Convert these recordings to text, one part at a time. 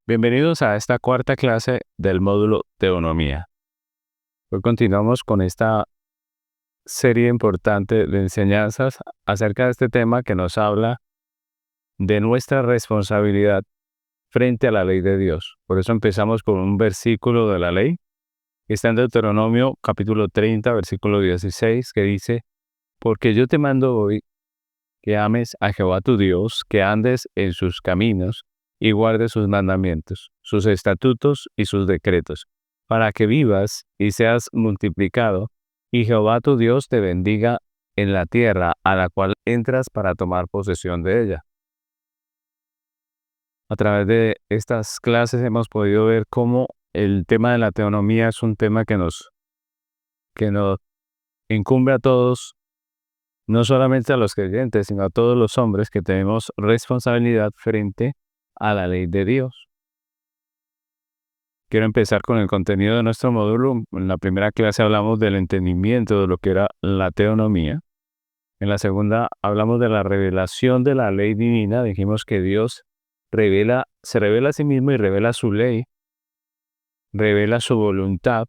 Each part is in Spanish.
Bienvenidos a esta cuarta clase del módulo Teonomía. Hoy continuamos con esta serie importante de enseñanzas acerca de este tema que nos habla de nuestra responsabilidad frente a la ley de Dios. Por eso empezamos con un versículo de la ley que está en Deuteronomio capítulo 30, versículo 16, que dice: Porque yo te mando hoy que ames a Jehová tu Dios, que andes en sus caminos y guardes sus mandamientos, sus estatutos y sus decretos, para que vivas y seas multiplicado, y Jehová tu Dios te bendiga en la tierra a la cual entras para tomar posesión de ella. A través de estas clases hemos podido ver cómo el tema de la teonomía es un tema que nos incumbe a todos, no solamente a los creyentes, sino a todos los hombres que tenemos responsabilidad frente a la ley de Dios. Quiero empezar con el contenido de nuestro módulo. En la primera clase hablamos del entendimiento de lo que era la teonomía. En la segunda hablamos de la revelación de la ley divina. Dijimos que Dios se revela a sí mismo y revela su ley, revela su voluntad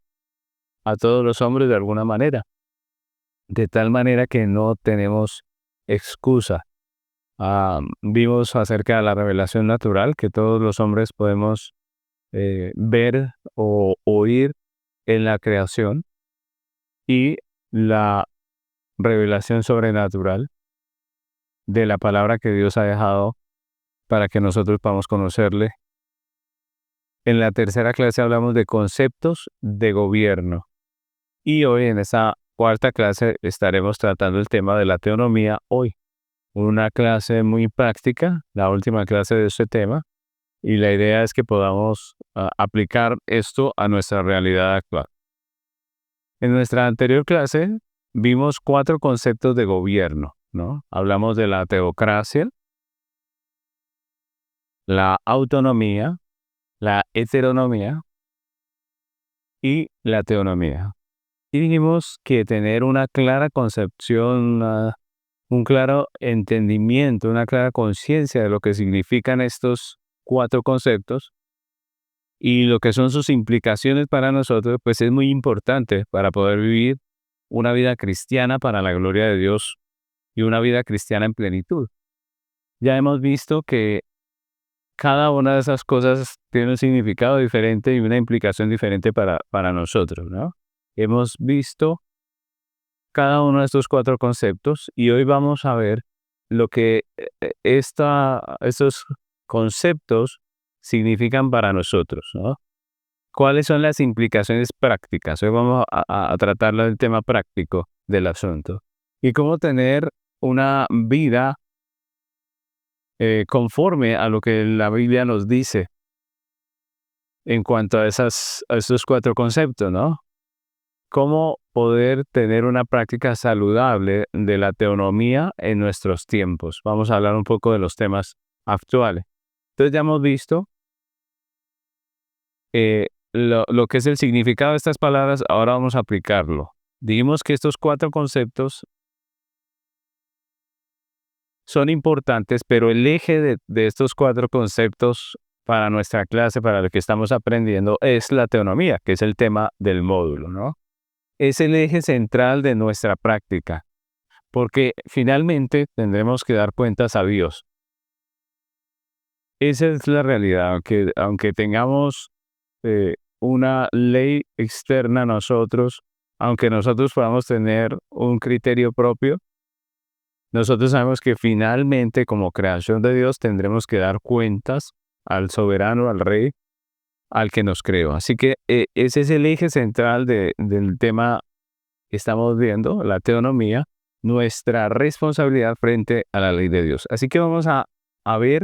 a todos los hombres de alguna manera, de tal manera que no tenemos excusa. Vimos acerca de la revelación natural, que todos los hombres podemos ver o oír en la creación, y la revelación sobrenatural de la palabra que Dios ha dejado para que nosotros podamos conocerle. En la tercera clase hablamos de conceptos de gobierno, y hoy en esta cuarta clase estaremos tratando el tema de la teonomía hoy. Una clase muy práctica, la última clase de este tema, y la idea es que podamos aplicar esto a nuestra realidad actual. En nuestra anterior clase vimos 4 conceptos de gobierno, ¿no? Hablamos de la teocracia, la autonomía, la heteronomía y la teonomía. Y dijimos que tener una clara concepción, un claro entendimiento, una clara conciencia de lo que significan estos 4 conceptos y lo que son sus implicaciones para nosotros, pues es muy importante para poder vivir una vida cristiana para la gloria de Dios y una vida cristiana en plenitud. Ya hemos visto que cada una de esas cosas tiene un significado diferente y una implicación diferente para nosotros, ¿no? Hemos visto cada uno de estos 4 conceptos y hoy vamos a ver lo que estos conceptos significan para nosotros, ¿no? ¿Cuáles son las implicaciones prácticas? Hoy vamos a tratar el tema práctico del asunto. Y cómo tener una vida conforme a lo que la Biblia nos dice en cuanto a esos 4 conceptos, ¿no? Cómo poder tener una práctica saludable de la teonomía en nuestros tiempos. Vamos a hablar un poco de los temas actuales. Entonces ya hemos visto lo que es el significado de estas palabras. Ahora vamos a aplicarlo. Dijimos que estos 4 conceptos son importantes, pero el eje de estos 4 conceptos para nuestra clase, para lo que estamos aprendiendo, es la teonomía, que es el tema del módulo, ¿no? Es el eje central de nuestra práctica, porque finalmente tendremos que dar cuentas a Dios. Esa es la realidad, aunque tengamos una ley externa a nosotros, aunque nosotros podamos tener un criterio propio, nosotros sabemos que finalmente, como creación de Dios, tendremos que dar cuentas al soberano, al Rey, al que nos creó. Así que ese es el eje central del tema que estamos viendo, la teonomía, nuestra responsabilidad frente a la ley de Dios. Así que vamos a ver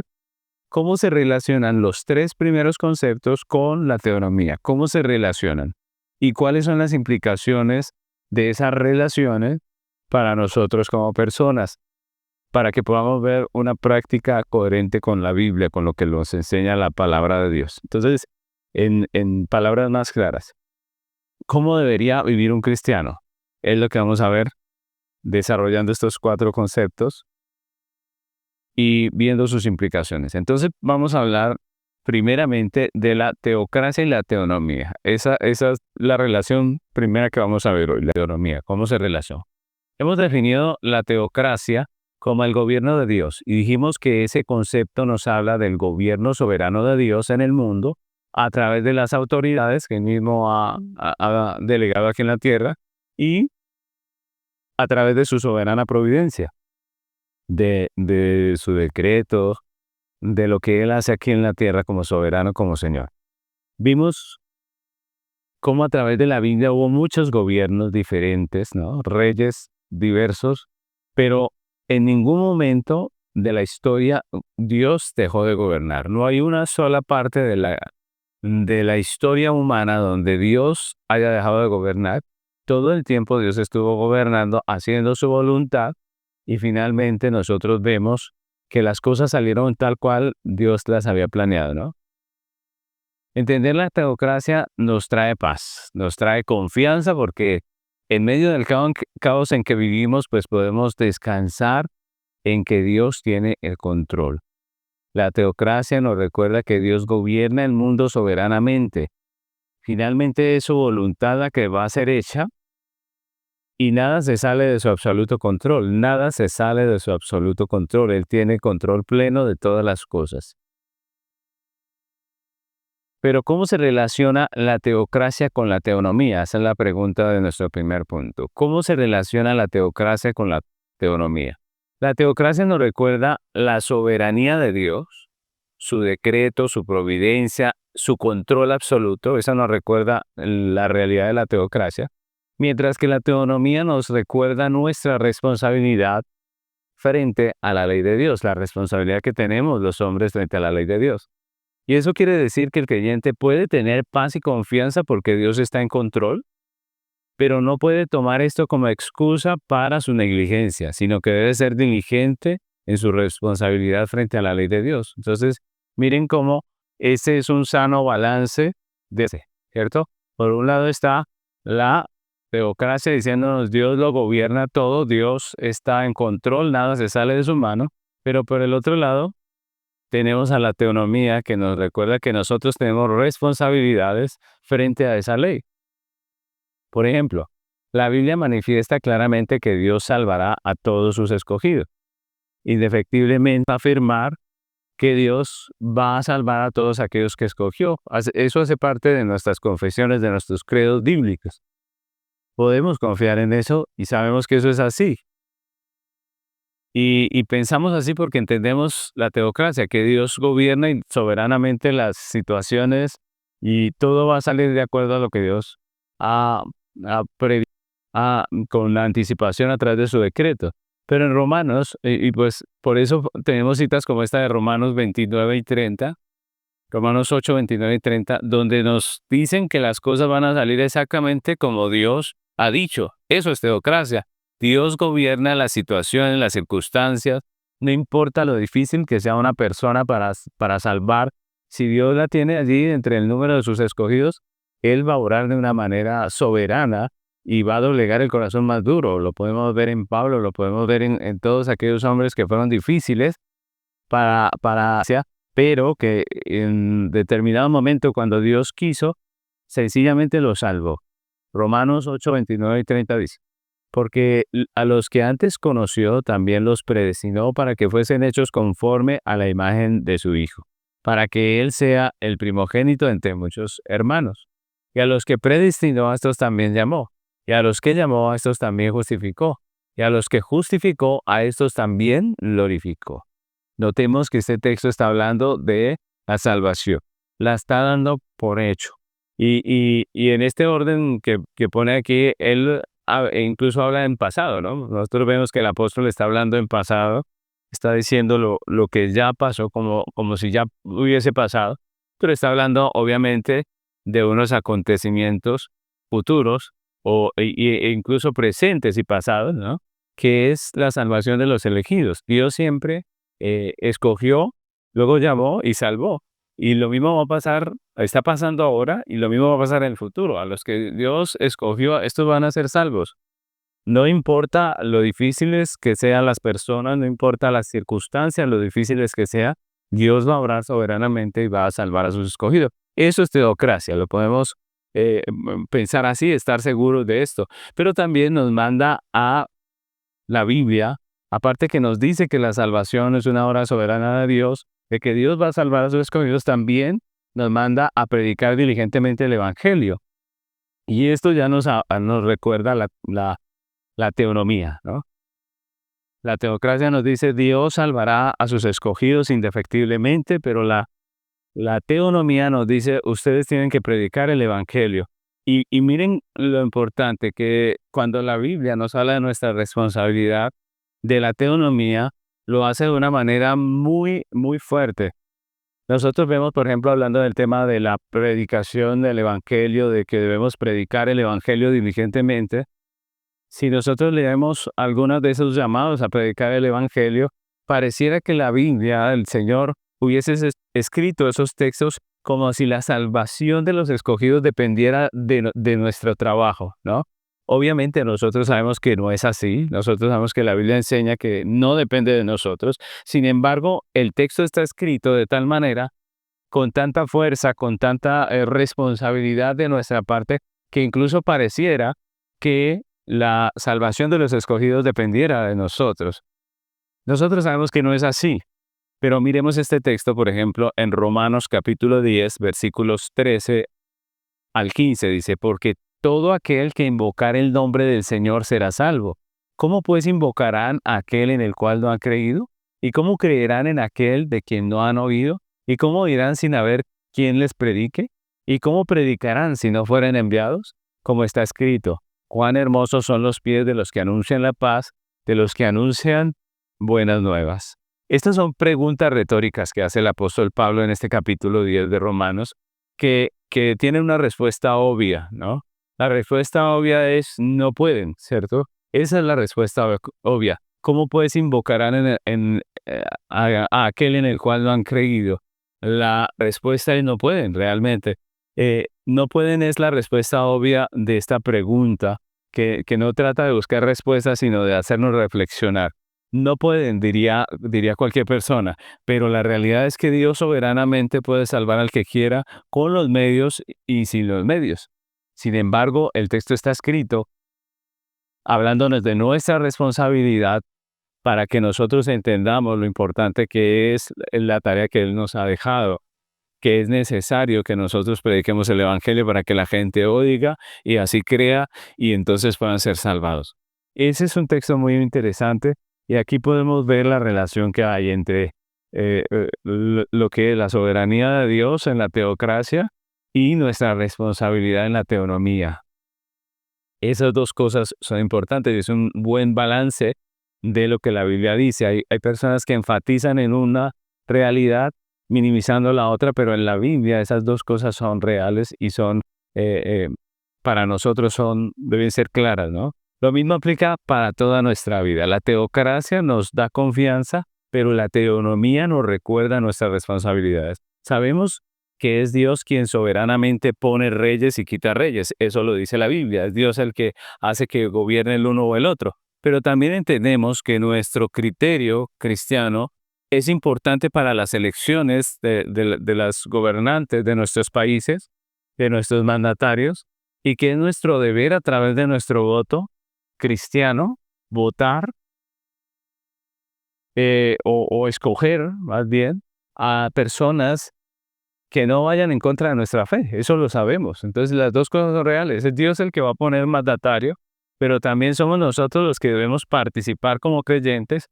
cómo se relacionan los 3 primeros conceptos con la teonomía, cómo se relacionan y cuáles son las implicaciones de esas relaciones para nosotros como personas, para que podamos ver una práctica coherente con la Biblia, con lo que nos enseña la palabra de Dios. Entonces, en palabras más claras, ¿cómo debería vivir un cristiano? Es lo que vamos a ver desarrollando estos 4 conceptos y viendo sus implicaciones. Entonces, vamos a hablar primeramente de la teocracia y la teonomía. Esa es la relación primera que vamos a ver hoy, la teonomía, cómo se relaciona. Hemos definido la teocracia como el gobierno de Dios y dijimos que ese concepto nos habla del gobierno soberano de Dios en el mundo a través de las autoridades que él mismo ha delegado aquí en la tierra y a través de su soberana providencia, de su decreto, de lo que él hace aquí en la tierra como soberano, como Señor. Vimos cómo a través de la Biblia hubo muchos gobiernos diferentes, ¿no? Reyes diversos, pero en ningún momento de la historia Dios dejó de gobernar. No hay una sola parte de la historia humana donde Dios haya dejado de gobernar. Todo el tiempo Dios estuvo gobernando, haciendo su voluntad, y finalmente nosotros vemos que las cosas salieron tal cual Dios las había planeado, ¿no? Entender la teocracia nos trae paz, nos trae confianza porque en medio del caos en que vivimos, pues podemos descansar en que Dios tiene el control. La teocracia nos recuerda que Dios gobierna el mundo soberanamente. Finalmente es su voluntad la que va a ser hecha y nada se sale de su absoluto control, nada se sale de su absoluto control. Él tiene control pleno de todas las cosas. Pero ¿cómo se relaciona la teocracia con la teonomía? Esa es la pregunta de nuestro primer punto. ¿Cómo se relaciona la teocracia con la teonomía? La teocracia nos recuerda la soberanía de Dios, su decreto, su providencia, su control absoluto. Eso nos recuerda la realidad de la teocracia. Mientras que la teonomía nos recuerda nuestra responsabilidad frente a la ley de Dios, la responsabilidad que tenemos los hombres frente a la ley de Dios. Y eso quiere decir que el creyente puede tener paz y confianza porque Dios está en control, pero no puede tomar esto como excusa para su negligencia, sino que debe ser diligente en su responsabilidad frente a la ley de Dios. Entonces, miren cómo ese es un sano balance de ese, ¿cierto? Por un lado está la teocracia diciéndonos Dios lo gobierna todo, Dios está en control, nada se sale de su mano, pero por el otro lado tenemos a la teonomía que nos recuerda que nosotros tenemos responsabilidades frente a esa ley. Por ejemplo, la Biblia manifiesta claramente que Dios salvará a todos sus escogidos. Indefectiblemente afirmar que Dios va a salvar a todos aquellos que escogió. Eso hace parte de nuestras confesiones, de nuestros credos bíblicos. Podemos confiar en eso y sabemos que eso es así. Y pensamos así porque entendemos la teocracia, que Dios gobierna soberanamente las situaciones y todo va a salir de acuerdo a lo que Dios ha, previsto con la anticipación a través de su decreto. Pero en Romanos, y pues por eso tenemos citas como esta de Romanos 29 y 30, Romanos 8, 29 y 30, donde nos dicen que las cosas van a salir exactamente como Dios ha dicho. Eso es teocracia. Dios gobierna las situaciones, las circunstancias, no importa lo difícil que sea una persona para salvar. Si Dios la tiene allí entre el número de sus escogidos, Él va a orar de una manera soberana y va a doblegar el corazón más duro. Lo podemos ver en Pablo, lo podemos ver en todos aquellos hombres que fueron difíciles pero que en determinado momento, cuando Dios quiso, sencillamente los salvó. Romanos 8, 29 y 30 dice: porque a los que antes conoció también los predestinó para que fuesen hechos conforme a la imagen de su Hijo, para que Él sea el primogénito entre muchos hermanos. Y a los que predestinó, a estos también llamó. Y a los que llamó, a estos también justificó. Y a los que justificó, a estos también glorificó. Notemos que este texto está hablando de la salvación. La está dando por hecho. Y en este orden que pone aquí, él incluso habla en pasado, ¿no? Nosotros vemos que el apóstol está hablando en pasado, está diciendo lo que ya pasó como si ya hubiese pasado, pero está hablando obviamente de unos acontecimientos futuros e incluso presentes y pasados, ¿no? Que es la salvación de los elegidos. Dios siempre escogió, luego llamó y salvó. Y lo mismo va a pasar, está pasando ahora, y lo mismo va a pasar en el futuro. A los que Dios escogió, estos van a ser salvos. No importa lo difíciles que sean las personas, no importa las circunstancias, lo difíciles que sea, Dios va a obrar soberanamente y va a salvar a sus escogidos. Eso es teocracia, lo podemos pensar así, estar seguros de esto. Pero también nos manda a la Biblia, aparte que nos dice que la salvación es una obra soberana de Dios, de que Dios va a salvar a sus escogidos, también nos manda a predicar diligentemente el Evangelio. Y esto ya nos recuerda la teonomía, ¿no? La teocracia nos dice Dios salvará a sus escogidos indefectiblemente, pero la teonomía nos dice ustedes tienen que predicar el Evangelio. Y miren lo importante que cuando la Biblia nos habla de nuestra responsabilidad de la teonomía, lo hace de una manera muy, muy fuerte. Nosotros vemos, por ejemplo, hablando del tema de la predicación del Evangelio, de que debemos predicar el Evangelio diligentemente. Si nosotros leemos algunos de esos llamados a predicar el Evangelio, pareciera que la Biblia, el Señor, hubiese escrito esos textos como si la salvación de los escogidos dependiera de nuestro trabajo, ¿no? Obviamente nosotros sabemos que no es así, nosotros sabemos que la Biblia enseña que no depende de nosotros. Sin embargo, el texto está escrito de tal manera, con tanta fuerza, con tanta responsabilidad de nuestra parte, que incluso pareciera que la salvación de los escogidos dependiera de nosotros. Nosotros sabemos que no es así, pero miremos este texto, por ejemplo, en Romanos capítulo 10, versículos 13 al 15, dice, porque todo aquel que invocar el nombre del Señor será salvo. ¿Cómo pues invocarán a aquel en el cual no han creído? ¿Y cómo creerán en aquel de quien no han oído? ¿Y cómo irán sin haber quien les predique? ¿Y cómo predicarán si no fueren enviados? Como está escrito, cuán hermosos son los pies de los que anuncian la paz, de los que anuncian buenas nuevas. Estas son preguntas retóricas que hace el apóstol Pablo en este capítulo 10 de Romanos, que tienen una respuesta obvia, ¿no? La respuesta obvia es no pueden, ¿cierto? Esa es la respuesta obvia. ¿Cómo pues invocarán a aquel en el cual no han creído? La respuesta es no pueden, realmente. No pueden es la respuesta obvia de esta pregunta, que no trata de buscar respuestas, sino de hacernos reflexionar. No pueden, diría cualquier persona, pero la realidad es que Dios soberanamente puede salvar al que quiera con los medios y sin los medios. Sin embargo, el texto está escrito hablándonos de nuestra responsabilidad para que nosotros entendamos lo importante que es la tarea que Él nos ha dejado, que es necesario que nosotros prediquemos el Evangelio para que la gente oiga y así crea y entonces puedan ser salvados. Ese es un texto muy interesante y aquí podemos ver la relación que hay entre lo que es la soberanía de Dios en la teocracia y nuestra responsabilidad en la teonomía. Esas dos cosas son importantes y es un buen balance de lo que la Biblia dice. Hay personas que enfatizan en una realidad minimizando la otra, pero en la Biblia esas dos cosas son reales y son, para nosotros deben ser claras, ¿no? Lo mismo aplica para toda nuestra vida. La teocracia nos da confianza, pero la teonomía nos recuerda nuestras responsabilidades. Sabemos que es Dios quien soberanamente pone reyes y quita reyes. Eso lo dice la Biblia. Es Dios el que hace que gobierne el uno o el otro. Pero también entendemos que nuestro criterio cristiano es importante para las elecciones de las gobernantes de nuestros países, de nuestros mandatarios, y que es nuestro deber a través de nuestro voto cristiano votar o escoger, más bien, a personas que no vayan en contra de nuestra fe. Eso lo sabemos. Entonces, las dos cosas son reales. Es Dios el que va a poner mandatario, pero también somos nosotros los que debemos participar como creyentes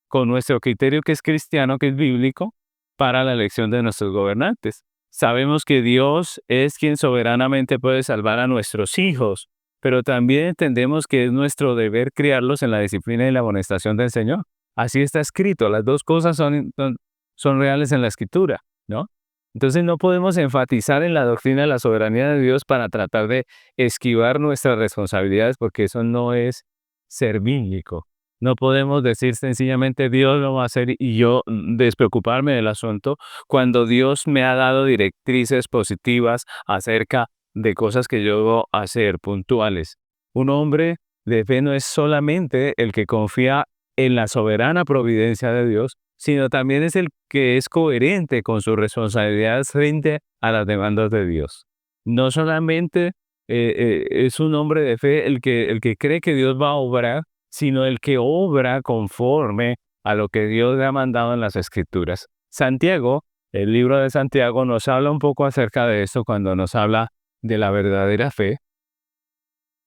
con nuestro criterio que es cristiano, que es bíblico, para la elección de nuestros gobernantes. Sabemos que Dios es quien soberanamente puede salvar a nuestros hijos, pero también entendemos que es nuestro deber criarlos en la disciplina y la amonestación del Señor. Así está escrito, las dos cosas son reales en la Escritura, ¿no? Entonces no podemos enfatizar en la doctrina de la soberanía de Dios para tratar de esquivar nuestras responsabilidades, porque eso no es ser bíblico. No podemos decir sencillamente Dios lo va a hacer y yo despreocuparme del asunto cuando Dios me ha dado directrices positivas acerca de cosas que yo debo hacer puntuales. Un hombre de fe no es solamente el que confía en la soberana providencia de Dios, sino también es el que es coherente con sus responsabilidades frente a las demandas de Dios. No solamente es un hombre de fe el que cree que Dios va a obrar, sino el que obra conforme a lo que Dios le ha mandado en las Escrituras. Santiago, el libro de Santiago, nos habla un poco acerca de esto cuando nos habla de la verdadera fe.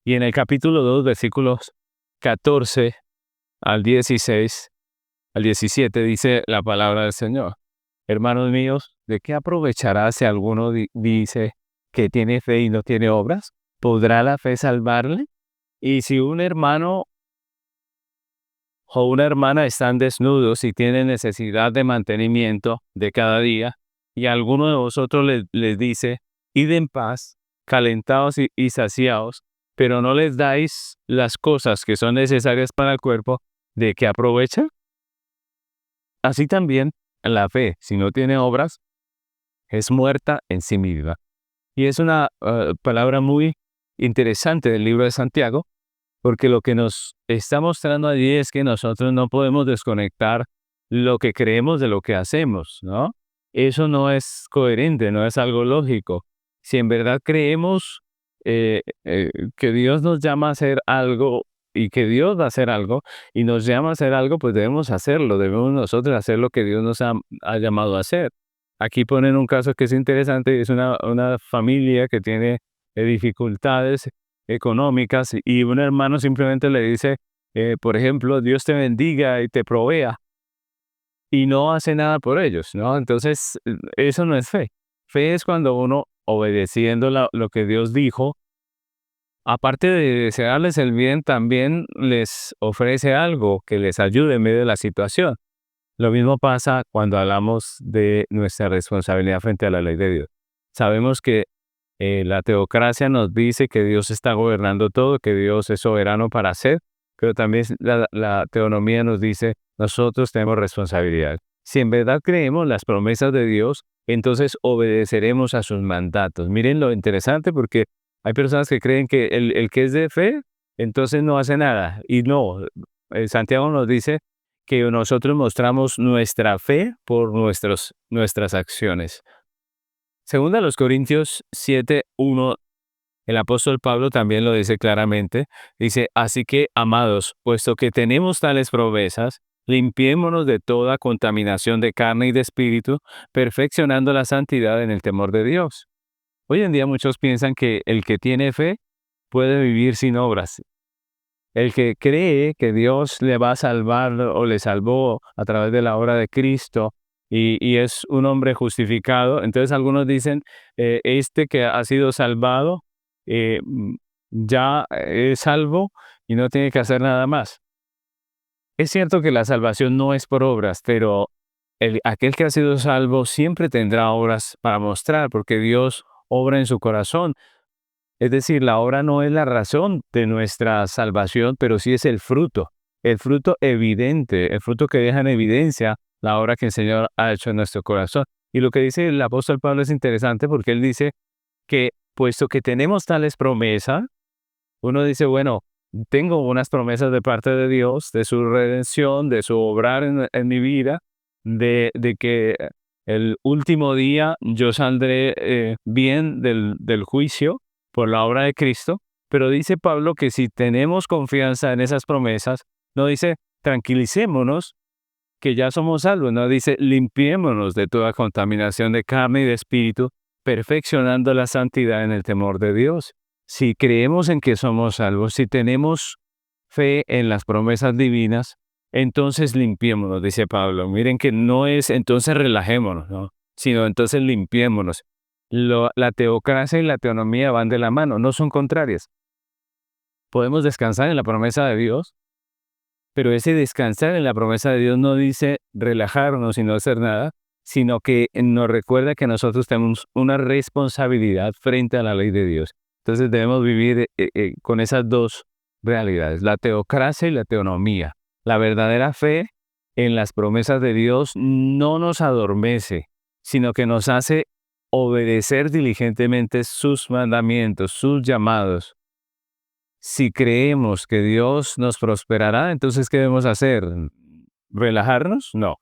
Y en el capítulo 2, versículos 14 al 16, al 17, dice la palabra del Señor. Hermanos míos, ¿de qué aprovechará si alguno dice que tiene fe y no tiene obras? ¿Podrá la fe salvarle? Y si un hermano o una hermana están desnudos y tienen necesidad de mantenimiento de cada día, y alguno de vosotros les dice, id en paz, calentados y saciados, pero no les dais las cosas que son necesarias para el cuerpo, ¿de qué aprovecha? Así también la fe, si no tiene obras, es muerta en sí misma. Y es una palabra muy interesante del libro de Santiago, porque lo que nos está mostrando allí es que nosotros no podemos desconectar lo que creemos de lo que hacemos, ¿no? Eso no es coherente, no es algo lógico. Si en verdad creemos que Dios nos llama a hacer algo y que Dios va a hacer algo y nos llama a hacer algo, pues debemos hacerlo, debemos nosotros hacer lo que Dios nos ha llamado a hacer. Aquí ponen un caso que es interesante, es una familia que tiene dificultades económicas y un hermano simplemente le dice, por ejemplo, Dios te bendiga y te provea y no hace nada por ellos, ¿no? Entonces, eso no es fe. Fe es cuando uno, obedeciendo lo que Dios dijo, aparte de desearles el bien, también les ofrece algo que les ayude en medio de la situación. Lo mismo pasa cuando hablamos de nuestra responsabilidad frente a la ley de Dios. Sabemos que la teocracia nos dice que Dios está gobernando todo, que Dios es soberano para hacer, pero también la teonomía nos dice, nosotros tenemos responsabilidad. Si en verdad creemos las promesas de Dios, entonces obedeceremos a sus mandatos. Miren lo interesante porque hay personas que creen que el que es de fe, entonces no hace nada. Y no, Santiago nos dice que nosotros mostramos nuestra fe por nuestras acciones. Segunda los Corintios 7:1, el apóstol Pablo también lo dice claramente. Dice, así que, amados, puesto que tenemos tales promesas, limpiémonos de toda contaminación de carne y de espíritu, perfeccionando la santidad en el temor de Dios. Hoy en día muchos piensan que el que tiene fe puede vivir sin obras. El que cree que Dios le va a salvar o le salvó a través de la obra de Cristo y es un hombre justificado, entonces algunos dicen, este que ha sido salvado ya es salvo y no tiene que hacer nada más. Es cierto que la salvación no es por obras, pero aquel que ha sido salvo siempre tendrá obras para mostrar, porque Dios obra en su corazón. Es decir, la obra no es la razón de nuestra salvación, pero sí es el fruto evidente, el fruto que deja en evidencia la obra que el Señor ha hecho en nuestro corazón. Y lo que dice el apóstol Pablo es interesante porque él dice que puesto que tenemos tales promesas, uno dice, bueno, tengo unas promesas de parte de Dios, de su redención, de su obrar en mi vida, de que el último día yo saldré bien del juicio por la obra de Cristo, pero dice Pablo que si tenemos confianza en esas promesas, no dice tranquilicémonos que ya somos salvos, no dice limpiémonos de toda contaminación de carne y de espíritu, perfeccionando la santidad en el temor de Dios. Si creemos en que somos salvos, si tenemos fe en las promesas divinas, entonces limpiémonos, dice Pablo. Miren que no es entonces relajémonos, ¿no? Sino entonces limpiémonos. La teocracia y la teonomía van de la mano, no son contrarias. Podemos descansar en la promesa de Dios, pero ese descansar en la promesa de Dios no dice relajarnos y no hacer nada, sino que nos recuerda que nosotros tenemos una responsabilidad frente a la ley de Dios. Entonces debemos vivir con esas dos realidades, la teocracia y la teonomía. La verdadera fe en las promesas de Dios no nos adormece, sino que nos hace obedecer diligentemente sus mandamientos, sus llamados. Si creemos que Dios nos prosperará, entonces ¿qué debemos hacer? ¿Relajarnos? No.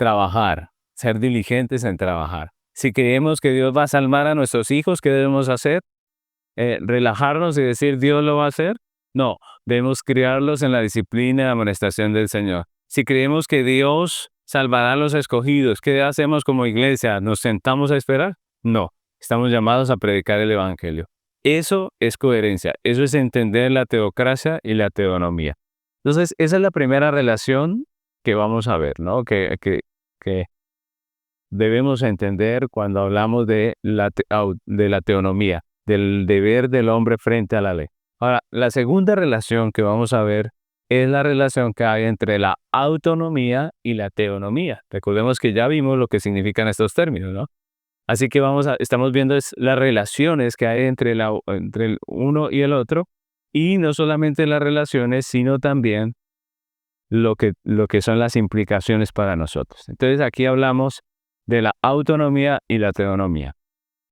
trabajar, ser diligentes en trabajar. Si creemos que Dios va a salvar a nuestros hijos, ¿qué debemos hacer? ¿Relajarnos y decir Dios lo va a hacer? No, debemos criarlos en la disciplina y amonestación del Señor. Si creemos que Dios salvará a los escogidos, ¿qué hacemos como iglesia? ¿Nos sentamos a esperar? No, estamos llamados a predicar el Evangelio. Eso es coherencia, eso es entender la teocracia y la teonomía. Entonces, esa es la primera relación que vamos a ver, ¿no? Que debemos entender cuando hablamos de la teonomía, del deber del hombre frente a la ley. Ahora, la segunda relación que vamos a ver es la relación que hay entre la autonomía y la teonomía. Recordemos que ya vimos lo que significan estos términos, ¿no? Así que estamos viendo las relaciones que hay entre el uno y el otro, y no solamente las relaciones, sino también lo que son las implicaciones para nosotros. Entonces, aquí hablamos de la autonomía y la teonomía.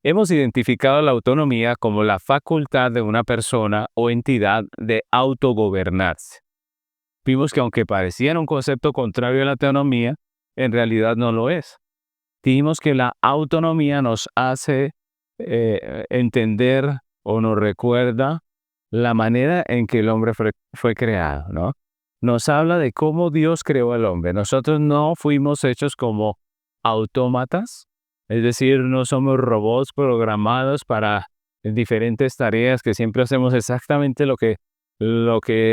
Hemos identificado la autonomía como la facultad de una persona o entidad de autogobernarse. Vimos que aunque pareciera un concepto contrario a la teonomía, en realidad no lo es. Dijimos que la autonomía nos hace entender o nos recuerda la manera en que el hombre fue creado, ¿no? Nos habla de cómo Dios creó al hombre. Nosotros no fuimos hechos como autómatas, es decir, no somos robots programados para diferentes tareas que siempre hacemos exactamente lo que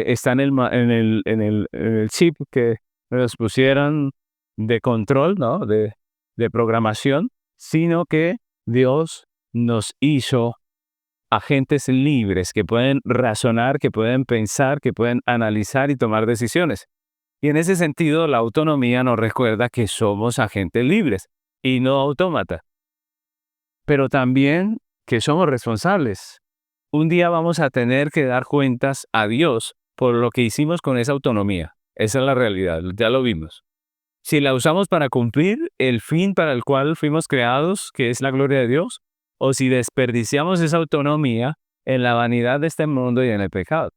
está en el chip que nos pusieran de control, ¿no? De programación, sino que Dios nos hizo agentes libres que pueden razonar, que pueden pensar, que pueden analizar y tomar decisiones. Y en ese sentido, la autonomía nos recuerda que somos agentes libres y no autómatas, pero también que somos responsables. Un día vamos a tener que dar cuentas a Dios por lo que hicimos con esa autonomía. Esa es la realidad, ya lo vimos. Si la usamos para cumplir el fin para el cual fuimos creados, que es la gloria de Dios, o si desperdiciamos esa autonomía en la vanidad de este mundo y en el pecado.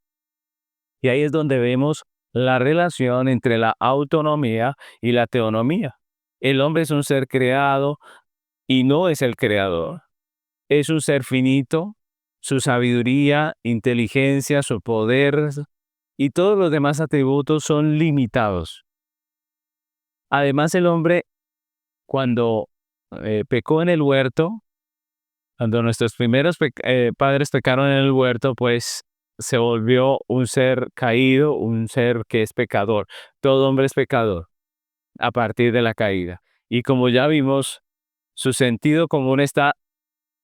Y ahí es donde vemos la relación entre la autonomía y la teonomía. El hombre es un ser creado y no es el creador. Es un ser finito, su sabiduría, inteligencia, su poder y todos los demás atributos son limitados. Además, el hombre, cuando pecó en el huerto, cuando nuestros primeros padres pecaron en el huerto, pues se volvió un ser caído, un ser que es pecador. Todo hombre es pecador a partir de la caída. Y como ya vimos, su sentido común está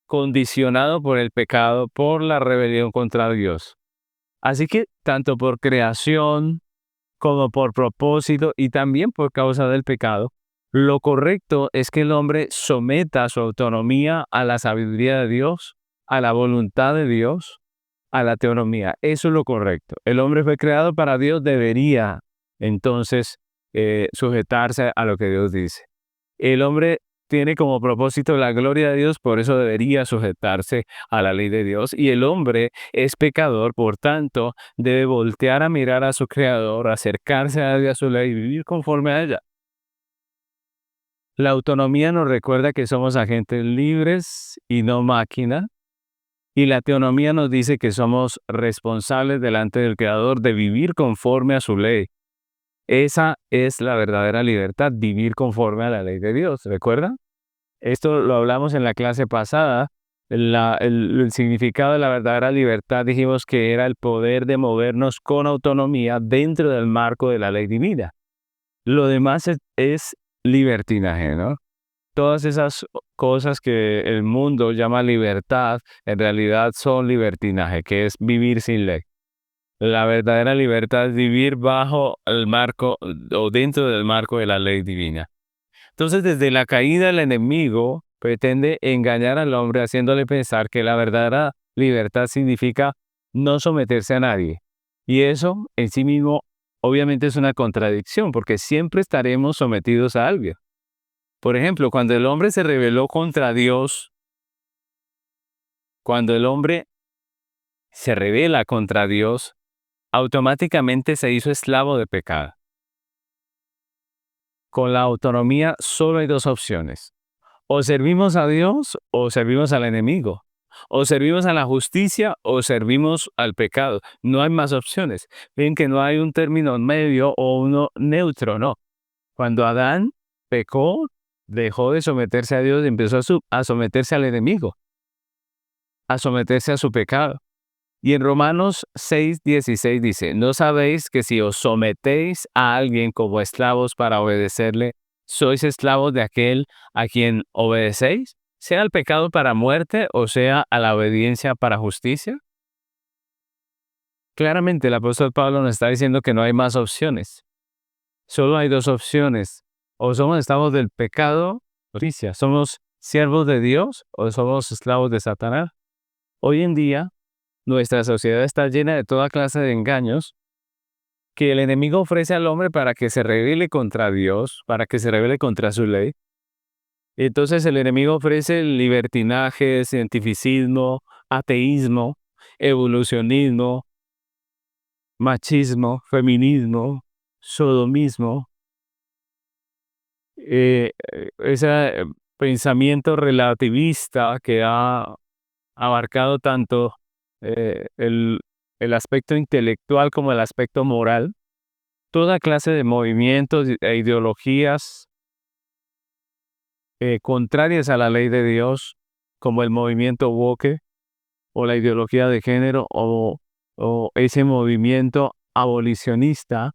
condicionado por el pecado, por la rebelión contra Dios. Así que tanto por creación como por propósito y también por causa del pecado, lo correcto es que el hombre someta su autonomía a la sabiduría de Dios, a la voluntad de Dios, a la teonomía. Eso es lo correcto. El hombre fue creado para Dios, debería entonces sujetarse a lo que Dios dice. El hombre tiene como propósito la gloria de Dios, por eso debería sujetarse a la ley de Dios. Y el hombre es pecador, por tanto, debe voltear a mirar a su Creador, acercarse a su ley y vivir conforme a ella. La autonomía nos recuerda que somos agentes libres y no máquina. Y la teonomía nos dice que somos responsables delante del Creador de vivir conforme a su ley. Esa es la verdadera libertad, vivir conforme a la ley de Dios. ¿Recuerdan? Esto lo hablamos en la clase pasada. El significado de la verdadera libertad dijimos que era el poder de movernos con autonomía dentro del marco de la ley divina. Lo demás es libertinaje, ¿no? Todas esas cosas que el mundo llama libertad, en realidad son libertinaje, que es vivir sin ley. La verdadera libertad es vivir bajo el marco o dentro del marco de la ley divina. Entonces, desde la caída el enemigo pretende engañar al hombre haciéndole pensar que la verdadera libertad significa no someterse a nadie. Y eso en sí mismo obviamente es una contradicción porque siempre estaremos sometidos a alguien. Por ejemplo, cuando el hombre se rebeló contra Dios, cuando el hombre se rebela contra Dios, automáticamente se hizo esclavo de pecado. con la autonomía solo hay dos opciones. O servimos a Dios o servimos al enemigo. O servimos a la justicia o servimos al pecado. No hay más opciones. Ven que no hay un término medio o uno neutro, no. Cuando Adán pecó, dejó de someterse a Dios y empezó a someterse al enemigo, a someterse a su pecado. Y en Romanos 6:16 dice, ¿no sabéis que si os sometéis a alguien como esclavos para obedecerle, sois esclavos de aquel a quien obedecéis? Sea el pecado para muerte o sea a la obediencia para justicia. Claramente el apóstol Pablo nos está diciendo que no hay más opciones. Solo hay dos opciones. O somos esclavos del pecado, justicia. Somos siervos de Dios o somos esclavos de Satanás. Hoy en día, nuestra sociedad está llena de toda clase de engaños que el enemigo ofrece al hombre para que se rebele contra Dios, para que se rebele contra su ley. Entonces el enemigo ofrece libertinaje, cientificismo, ateísmo, evolucionismo, machismo, feminismo, sodomismo, ese pensamiento relativista que ha abarcado tanto el aspecto intelectual como el aspecto moral, toda clase de movimientos e ideologías contrarias a la ley de Dios, como el movimiento woke o la ideología de género o ese movimiento abolicionista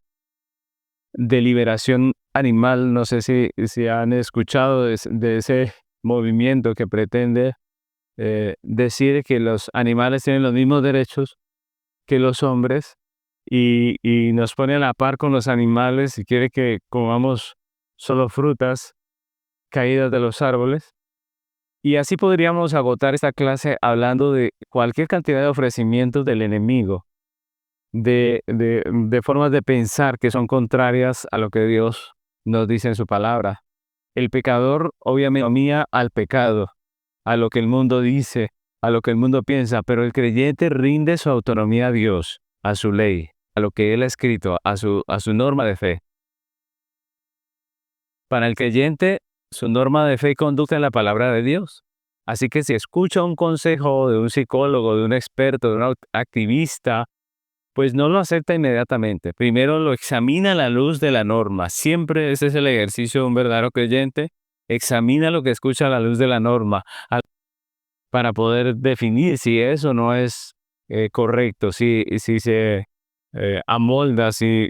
de liberación animal. No sé si han escuchado de ese movimiento que pretende decir que los animales tienen los mismos derechos que los hombres y nos pone a la par con los animales y quiere que comamos solo frutas caídas de los árboles. Y así podríamos agotar esta clase hablando de cualquier cantidad de ofrecimientos del enemigo, de formas de pensar que son contrarias a lo que Dios nos dice en su palabra. El pecador obviamente mía al pecado, a lo que el mundo dice, a lo que el mundo piensa, pero el creyente rinde su autonomía a Dios, a su ley, a lo que Él ha escrito, a su norma de fe. Para el creyente, su norma de fe y conducta es la palabra de Dios. Así que si escucha un consejo de un psicólogo, de un experto, de un activista, pues no lo acepta inmediatamente. Primero lo examina a la luz de la norma. Siempre ese es el ejercicio de un verdadero creyente. Examina lo que escucha a la luz de la norma para poder definir si eso no es correcto, si se amolda, si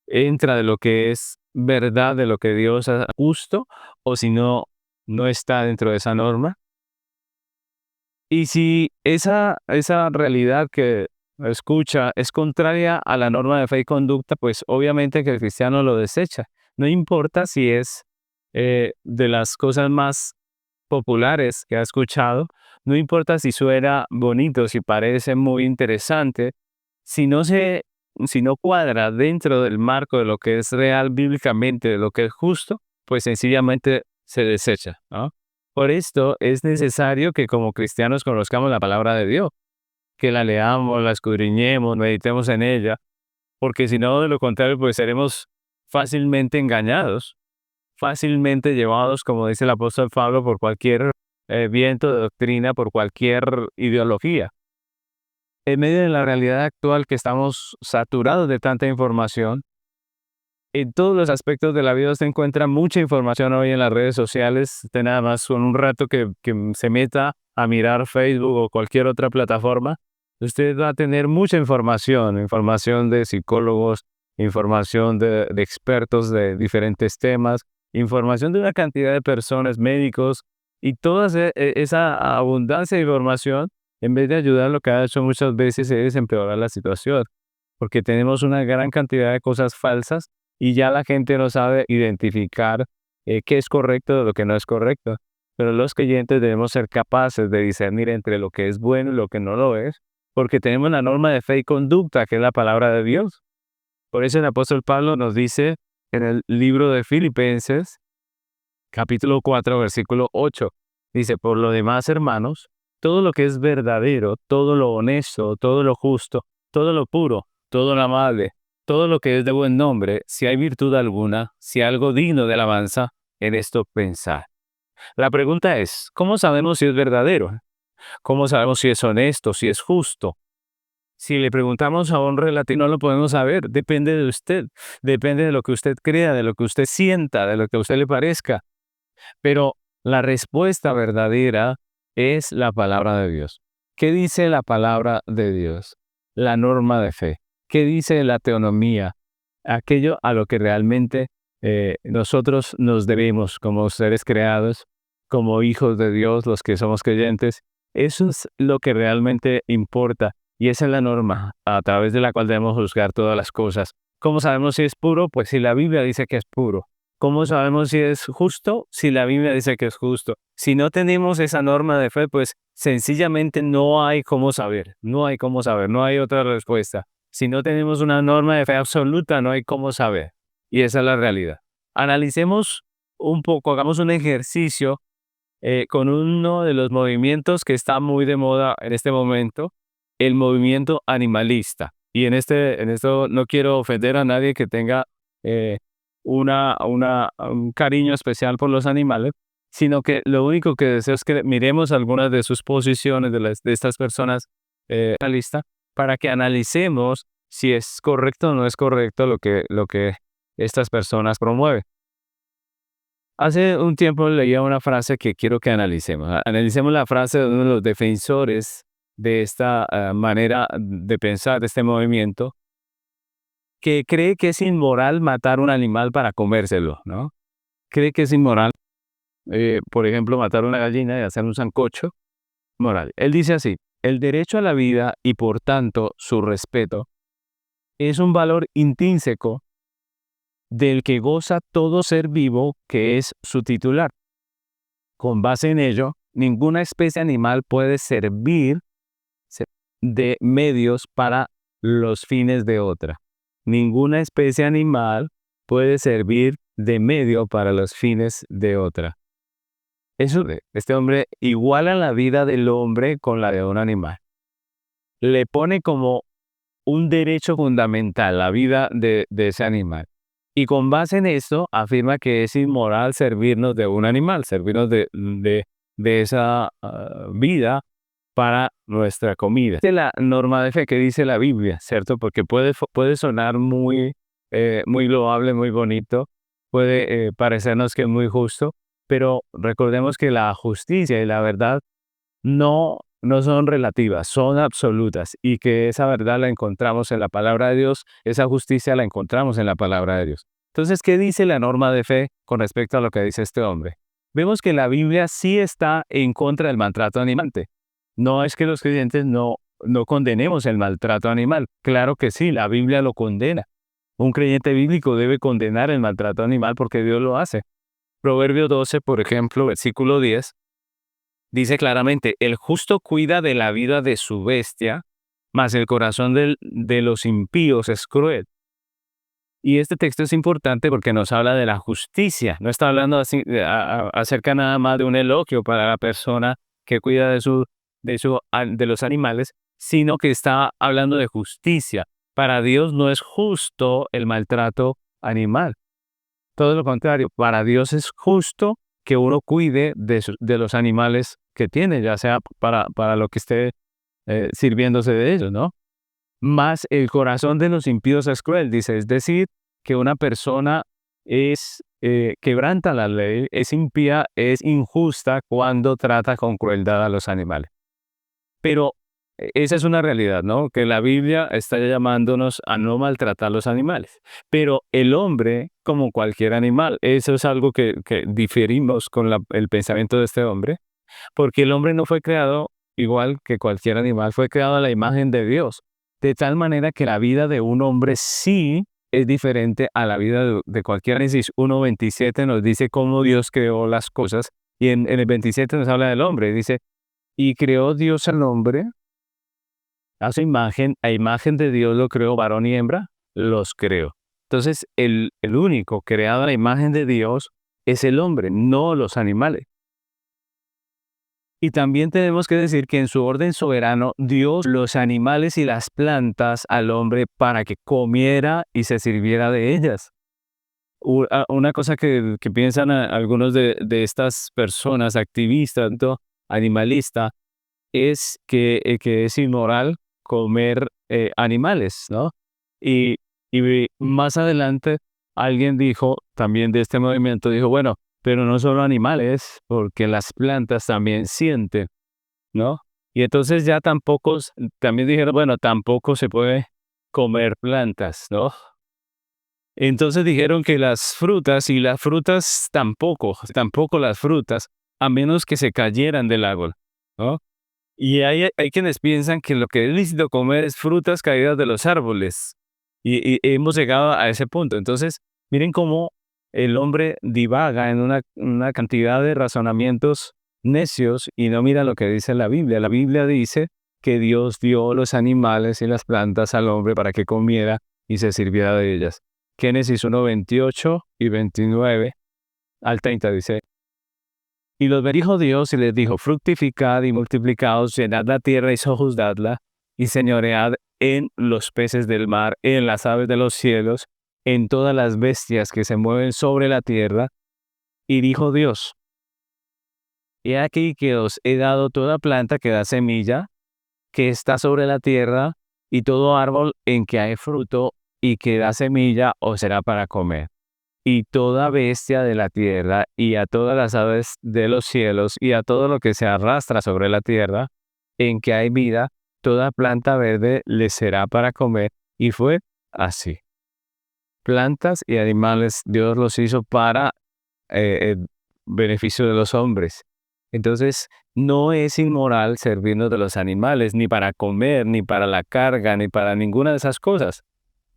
entra de lo que es verdad, de lo que Dios es justo, o si no está dentro de esa norma. Y si esa realidad que escucha es contraria a la norma de fe y conducta, pues obviamente que el cristiano lo desecha. No importa si es de las cosas más populares que ha escuchado, no importa si suena bonito, si parece muy interesante, si no cuadra dentro del marco de lo que es real bíblicamente, de lo que es justo, pues sencillamente se desecha, ¿no? Por esto es necesario que como cristianos conozcamos la palabra de Dios, que la leamos, la escudriñemos, meditemos en ella, porque si no, de lo contrario, pues seremos fácilmente engañados, fácilmente llevados, como dice el apóstol Pablo, por cualquier viento de doctrina, por cualquier ideología. En medio de la realidad actual que estamos saturados de tanta información, en todos los aspectos de la vida se encuentra mucha información hoy en las redes sociales. Usted nada más con un rato que se meta a mirar Facebook o cualquier otra plataforma, usted va a tener mucha información de psicólogos, información de expertos de diferentes temas, información de una cantidad de personas, médicos, y toda esa abundancia de información, en vez de ayudar, lo que ha hecho muchas veces es empeorar la situación, porque tenemos una gran cantidad de cosas falsas y ya la gente no sabe identificar qué es correcto de lo que no es correcto. Pero los creyentes debemos ser capaces de discernir entre lo que es bueno y lo que no lo es, porque tenemos la norma de fe y conducta, que es la palabra de Dios. Por eso el apóstol Pablo nos dice en el libro de Filipenses, capítulo 4, versículo 8, dice, por lo demás, hermanos, todo lo que es verdadero, todo lo honesto, todo lo justo, todo lo puro, todo lo amable, todo lo que es de buen nombre, si hay virtud alguna, si algo digno de alabanza, en esto pensar. La pregunta es, ¿cómo sabemos si es verdadero? ¿Cómo sabemos si es honesto, si es justo? Si le preguntamos a un relativo, no lo podemos saber, depende de usted, depende de lo que usted crea, de lo que usted sienta, de lo que a usted le parezca. Pero la respuesta verdadera es la palabra de Dios. ¿Qué dice la palabra de Dios? La norma de fe. ¿Qué dice la teonomía? Aquello a lo que realmente nosotros nos debemos como seres creados, como hijos de Dios, los que somos creyentes. Eso es lo que realmente importa y esa es la norma a través de la cual debemos juzgar todas las cosas. ¿Cómo sabemos si es puro? Pues si la Biblia dice que es puro. ¿Cómo sabemos si es justo? Si la Biblia dice que es justo. Si no tenemos esa norma de fe, pues sencillamente no hay cómo saber, no hay cómo saber, no hay otra respuesta. Si no tenemos una norma de fe absoluta, no hay cómo saber. Y esa es la realidad. Analicemos un poco, hagamos un ejercicio con uno de los movimientos que está muy de moda en este momento, el movimiento animalista. Y en esto no quiero ofender a nadie que tenga eh, un cariño especial por los animales, sino que lo único que deseo es que miremos algunas de sus posiciones de estas personas animalistas para que analicemos si es correcto o no es correcto lo que estas personas promueven. Hace un tiempo leía una frase que quiero que analicemos. Analicemos la frase de uno de los defensores de esta manera de pensar, de este movimiento, que cree que es inmoral matar un animal para comérselo, ¿no? Cree que es inmoral, por ejemplo, matar una gallina y hacer un sancocho, moral. Él dice así, el derecho a la vida y por tanto su respeto es un valor intrínseco del que goza todo ser vivo que es su titular. Con base en ello, ninguna especie animal puede servir de medios para los fines de otra. Ninguna especie animal puede servir de medio para los fines de otra. Eso de este hombre iguala la vida del hombre con la de un animal. Le pone como un derecho fundamental la vida de ese animal. Y con base en eso afirma que es inmoral servirnos de un animal, servirnos de esa vida para nuestra comida. Esta es la norma de fe que dice la Biblia, ¿cierto? Porque puede sonar muy loable, muy bonito, puede parecernos que es muy justo, pero recordemos que la justicia y la verdad no son relativas, son absolutas y que esa verdad la encontramos en la palabra de Dios, esa justicia la encontramos en la palabra de Dios. Entonces, ¿qué dice la norma de fe con respecto a lo que dice este hombre? Vemos que la Biblia sí está en contra del maltrato animal. No es que los creyentes no condenemos el maltrato animal. Claro que sí, la Biblia lo condena. Un creyente bíblico debe condenar el maltrato animal porque Dios lo hace. Proverbio 12, por ejemplo, versículo 10, dice claramente, el justo cuida de la vida de su bestia, mas el corazón de los impíos es cruel. Y este texto es importante porque nos habla de la justicia. No está hablando así, acerca nada más de un elogio para la persona que cuida de los animales, sino que está hablando de justicia. Para Dios no es justo el maltrato animal. Todo lo contrario, para Dios es justo que uno cuide de los animales que tiene, ya sea para lo que esté sirviéndose de ellos, ¿no? Más el corazón de los impíos es cruel, dice, es decir, que una persona quebranta la ley, es impía, es injusta cuando trata con crueldad a los animales. Pero esa es una realidad, ¿no? Que la Biblia está llamándonos a no maltratar los animales. Pero el hombre, como cualquier animal, eso es algo que diferimos con el pensamiento de este hombre, porque el hombre no fue creado igual que cualquier animal, fue creado a la imagen de Dios. De tal manera que la vida de un hombre sí es diferente a la vida de cualquier animal. Génesis 1:27 nos dice cómo Dios creó las cosas, y en el 27 nos habla del hombre, dice, y creó Dios al hombre, a imagen de Dios lo creó, varón y hembra, los creó. Entonces, el único creado a la imagen de Dios es el hombre, no los animales. Y también tenemos que decir que en su orden soberano dio los animales y las plantas al hombre para que comiera y se sirviera de ellas. Una cosa que piensan algunos de estas personas activistas, ¿no? Animalistas, es que es inmoral comer animales, ¿no? Y, y más adelante alguien dijo, también de este movimiento, dijo, bueno, pero no solo animales, porque las plantas también sienten, ¿no? Y entonces ya tampoco, también dijeron, bueno, tampoco se puede comer plantas, ¿no? Entonces dijeron que las frutas y las frutas tampoco las frutas, a menos que se cayeran del árbol, ¿no? Y hay quienes piensan que lo que es lícito comer es frutas caídas de los árboles. Y hemos llegado a ese punto. Entonces, miren cómo el hombre divaga en una cantidad de razonamientos necios y no mira lo que dice la Biblia. La Biblia dice que Dios dio los animales y las plantas al hombre para que comiera y se sirviera de ellas. Génesis 1, 28 y 29 al 30 dice, y los bendijo Dios y les dijo, fructificad y multiplicaos, llenad la tierra y sojuzgadla, y señoread en los peces del mar, en las aves de los cielos, en todas las bestias que se mueven sobre la tierra. Y dijo Dios, he aquí que os he dado toda planta que da semilla, que está sobre la tierra, y todo árbol en que hay fruto y que da semilla os será para comer. Y toda bestia de la tierra, y a todas las aves de los cielos, y a todo lo que se arrastra sobre la tierra, en que hay vida, toda planta verde les será para comer. Y fue así. Plantas y animales Dios los hizo para el beneficio de los hombres. Entonces, no es inmoral servirnos de los animales, ni para comer, ni para la carga, ni para ninguna de esas cosas.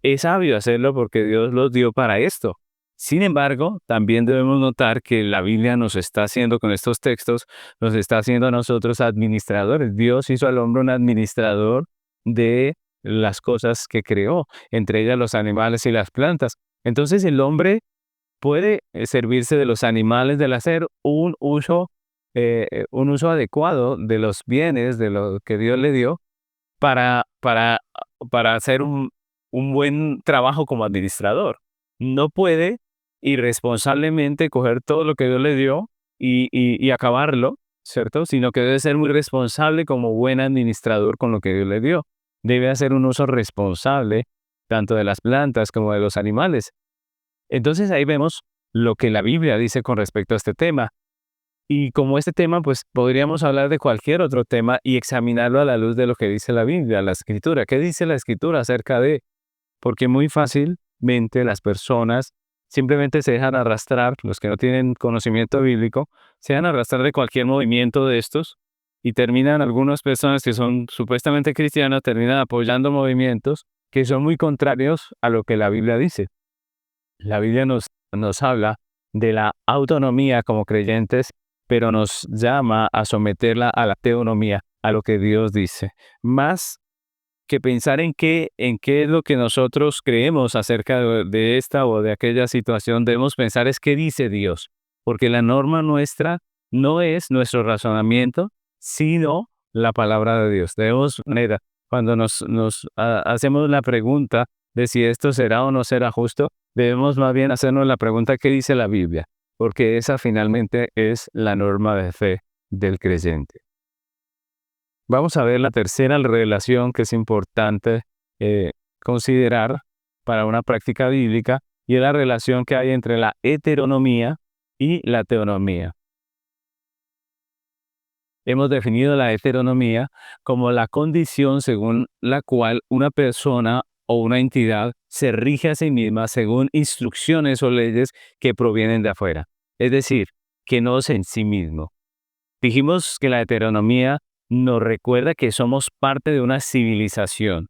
Es sabio hacerlo porque Dios los dio para esto. Sin embargo, también debemos notar que la Biblia nos está haciendo con estos textos, nos está haciendo a nosotros administradores. Dios hizo al hombre un administrador de las cosas que creó, entre ellas los animales y las plantas. Entonces el hombre puede servirse de los animales, del hacer un uso adecuado de los bienes, de lo que Dios le dio, para, para, para hacer un buen trabajo como administrador. No puede irresponsablemente coger todo lo que Dios le dio y acabarlo, ¿cierto? Sino que debe ser muy responsable como buen administrador con lo que Dios le dio. Debe hacer un uso responsable tanto de las plantas como de los animales. Entonces ahí vemos lo que la Biblia dice con respecto a este tema. Y como este tema, pues podríamos hablar de cualquier otro tema y examinarlo a la luz de lo que dice la Biblia, la Escritura. ¿Qué dice la Escritura acerca de? Porque muy fácilmente las personas simplemente se dejan arrastrar, los que no tienen conocimiento bíblico, se dejan arrastrar de cualquier movimiento de estos y terminan algunas personas que son supuestamente cristianas, terminan apoyando movimientos que son muy contrarios a lo que la Biblia dice. La Biblia nos habla de la autonomía como creyentes, pero nos llama a someterla a la teonomía, a lo que Dios dice. Más que pensar en qué es lo que nosotros creemos acerca de esta o de aquella situación, debemos pensar es qué dice Dios, porque la norma nuestra no es nuestro razonamiento, sino la palabra de Dios. Cuando hacemos la pregunta de si esto será o no será justo, debemos más bien hacernos la pregunta ¿qué dice la Biblia? Porque esa finalmente es la norma de fe del creyente. Vamos a ver la tercera revelación que es importante considerar para una práctica bíblica y es la relación que hay entre la heteronomía y la teonomía. Hemos definido la heteronomía como la condición según la cual una persona o una entidad se rige a sí misma según instrucciones o leyes que provienen de afuera, es decir, que no es en sí mismo. Dijimos que la heteronomía nos recuerda que somos parte de una civilización,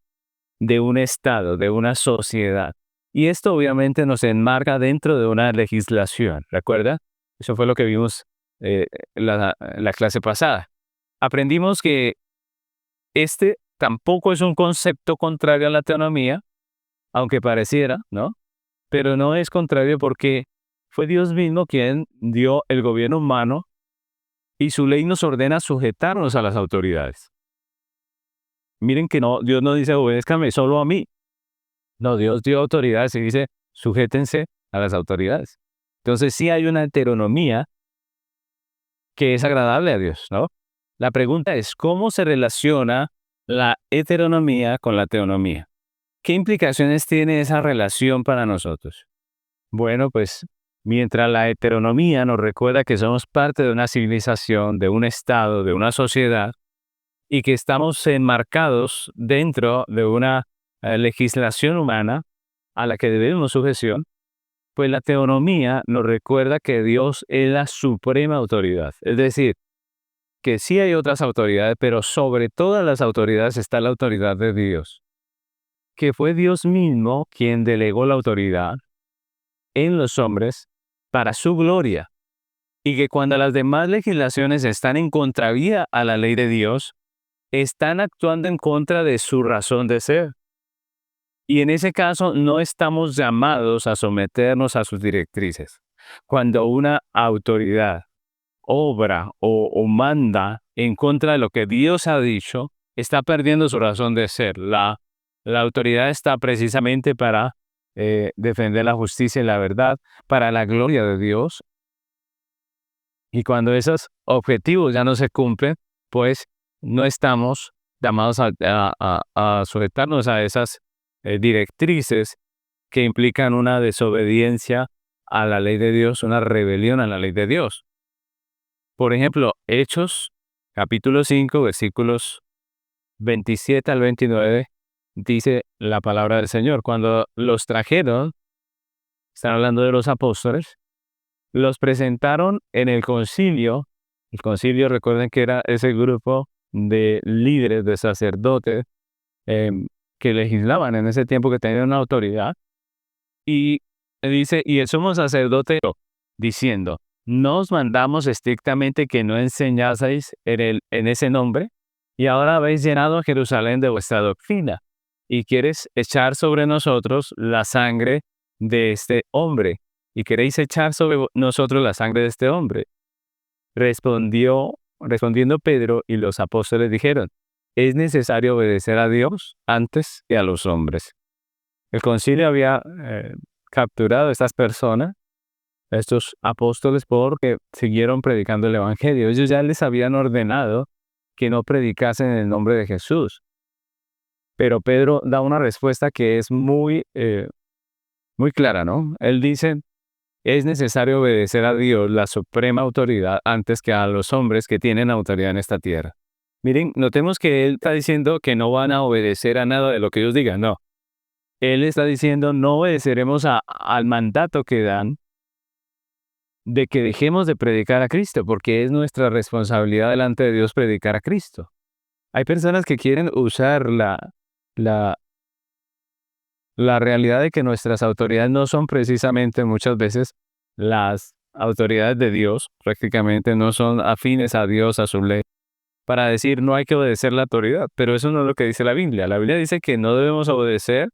de un estado, de una sociedad. Y esto obviamente nos enmarca dentro de una legislación, ¿recuerda? Eso fue lo que vimos la clase pasada. Aprendimos que este tampoco es un concepto contrario a la teonomía, aunque pareciera, ¿no? Pero no es contrario porque fue Dios mismo quien dio el gobierno humano Y su ley nos ordena sujetarnos a las autoridades. Miren que no, Dios no dice obedézcame solo a mí. No, Dios dio autoridades y dice sujétense a las autoridades. Entonces sí hay una heteronomía que es agradable a Dios, ¿no? La pregunta es, ¿cómo se relaciona la heteronomía con la teonomía? ¿Qué implicaciones tiene esa relación para nosotros? Bueno, pues mientras la heteronomía nos recuerda que somos parte de una civilización, de un estado, de una sociedad, y que estamos enmarcados dentro de una legislación humana a la que debemos sujeción, pues la teonomía nos recuerda que Dios es la suprema autoridad. Es decir, que sí hay otras autoridades, pero sobre todas las autoridades está la autoridad de Dios, que fue Dios mismo quien delegó la autoridad en los hombres para su gloria, y que cuando las demás legislaciones están en contravía a la ley de Dios, están actuando en contra de su razón de ser. Y en ese caso no estamos llamados a someternos a sus directrices. Cuando una autoridad obra o manda en contra de lo que Dios ha dicho, está perdiendo su razón de ser. La autoridad está precisamente para defender la justicia y la verdad, para la gloria de Dios. Y cuando esos objetivos ya no se cumplen, pues no estamos llamados a sujetarnos a esas directrices que implican una desobediencia a la ley de Dios, una rebelión a la ley de Dios. Por ejemplo, Hechos, capítulo 5, versículos 27 al 29, dice la palabra del Señor. Cuando los trajeron, están hablando de los apóstoles, los presentaron en el concilio. El concilio, recuerden que era ese grupo de líderes, de sacerdotes, que legislaban en ese tiempo, que tenían una autoridad. Y dice, y el sumo sacerdote diciendo, no os mandamos estrictamente que no enseñaseis en ese nombre, y ahora habéis llenado a Jerusalén de vuestra doctrina, y quieres echar sobre nosotros la sangre de este hombre, y queréis echar sobre nosotros la sangre de este hombre. Respondiendo Pedro y los apóstoles dijeron, es necesario obedecer a Dios antes que a los hombres. El concilio había capturado a estas personas, a estos apóstoles, porque siguieron predicando el evangelio. Ellos ya les habían ordenado que no predicasen en el nombre de Jesús. Pero Pedro da una respuesta que es muy clara, ¿no? Él dice, es necesario obedecer a Dios, la suprema autoridad, antes que a los hombres que tienen autoridad en esta tierra. Miren, notemos que él está diciendo que no van a obedecer a nada de lo que ellos digan, no. Él está diciendo, no obedeceremos al mandato que dan de que dejemos de predicar a Cristo, porque es nuestra responsabilidad delante de Dios predicar a Cristo. Hay personas que quieren usar la realidad de que nuestras autoridades no son precisamente muchas veces las autoridades de Dios, prácticamente no son afines a Dios, a su ley, para decir no hay que obedecer la autoridad, pero eso no es lo que dice la Biblia. La Biblia dice que no debemos obedecer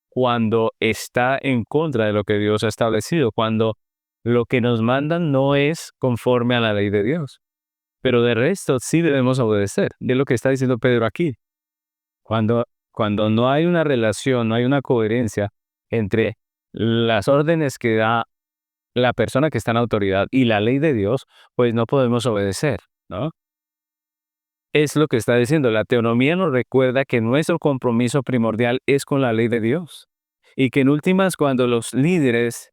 cuando está en contra de lo que Dios ha establecido, cuando lo que nos mandan no es conforme a la ley de Dios. Pero de resto sí debemos obedecer. Y es lo que está diciendo Pedro aquí. Cuando no hay una relación, no hay una coherencia entre las órdenes que da la persona que está en autoridad y la ley de Dios, pues no podemos obedecer, ¿no? Es lo que está diciendo. La teonomía nos recuerda que nuestro compromiso primordial es con la ley de Dios. Y que en últimas, cuando los líderes,